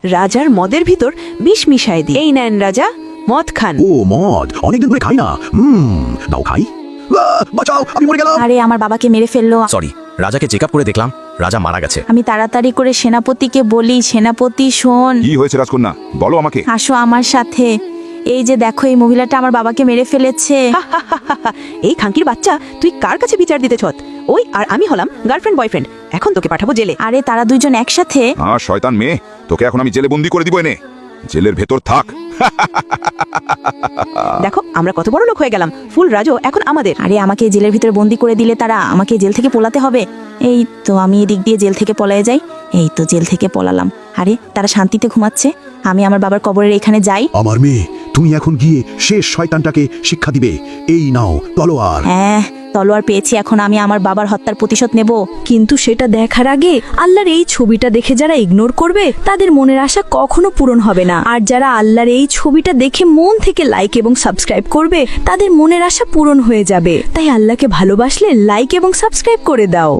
রাজার মদের ভিতর বিষ মিশায় দিই। এই নেন রাজা, মদ খান। ও মদ, অনেকদিন ধরে খাই না। দাও খাই। বাঁচাও, আমি মরে গেলাম। আরে আমার বাবাকে মেরে ফেললো। সরি, রাজাকে চেক আপ করে দেখলাম রাজা মারা গেছে। আমি তাড়াতাড়ি করে সেনাপতিকে বলি, সেনাপতি শোন, কি হয়েছে রাজকন্যা, বলো আমাকে। আসো আমার সাথে। এই যে দেখো, এই মহিলাটা আমার বাবাকে মেরে ফেলেছে। এই খানকির বাচ্চা, তুই কার কাছে বিচার দিতে ছত? ওই আর আমি হলাম গার্লফ্রেন্ড বয়ফ্রেন্ড, এখন তোকে পাঠাবো জেলে। আরে তারা দুইজন একসাথে। শয়তান মেয়ে, তোকে এখন আমি জেলে বন্দি করে দিব। এনে জেলের ভেতর থাক। দেখো আমরা কত বড় লোক হয়ে গেলাম, ফুল রাজও এখন আমাদের। আরে আমাকে জেলের ভিতরে বন্দি করে দিলে তারা, আমাকে জেল থেকে পলাতে হবে। এই তো আমি এদিক দিয়ে জেল থেকে পলায়ে যাই। এই তো জেল থেকে পলালাম। আরে তারা শান্তিতে ঘুমাচ্ছে, আমি আমার বাবার কবরের এখানে যাই। আমার মেয়ে, তুমি এখন গিয়ে শেষ শয়তানটাকে শিক্ষা দিবে। এই নাও তলোয়ার। হ্যাঁ, তলোয়ার পেয়েছি, এখন আমি আমার বাবার হত্যার প্রতিশোধ নেব। কিন্তু সেটা দেখার আগে আল্লাহর এই ছবিটা দেখে যারা ইগনোর করবে তাদের মনের আশা কখনো পূরণ হবে না। আর যারা আল্লাহর এই ছবিটা দেখে মন থেকে লাইক এবং সাবস্ক্রাইব করবে তাদের মনের আশা পূরণ হয়ে যাবে। তাই আল্লাহকে ভালোবাসলে লাইক এবং সাবস্ক্রাইব করে দাও।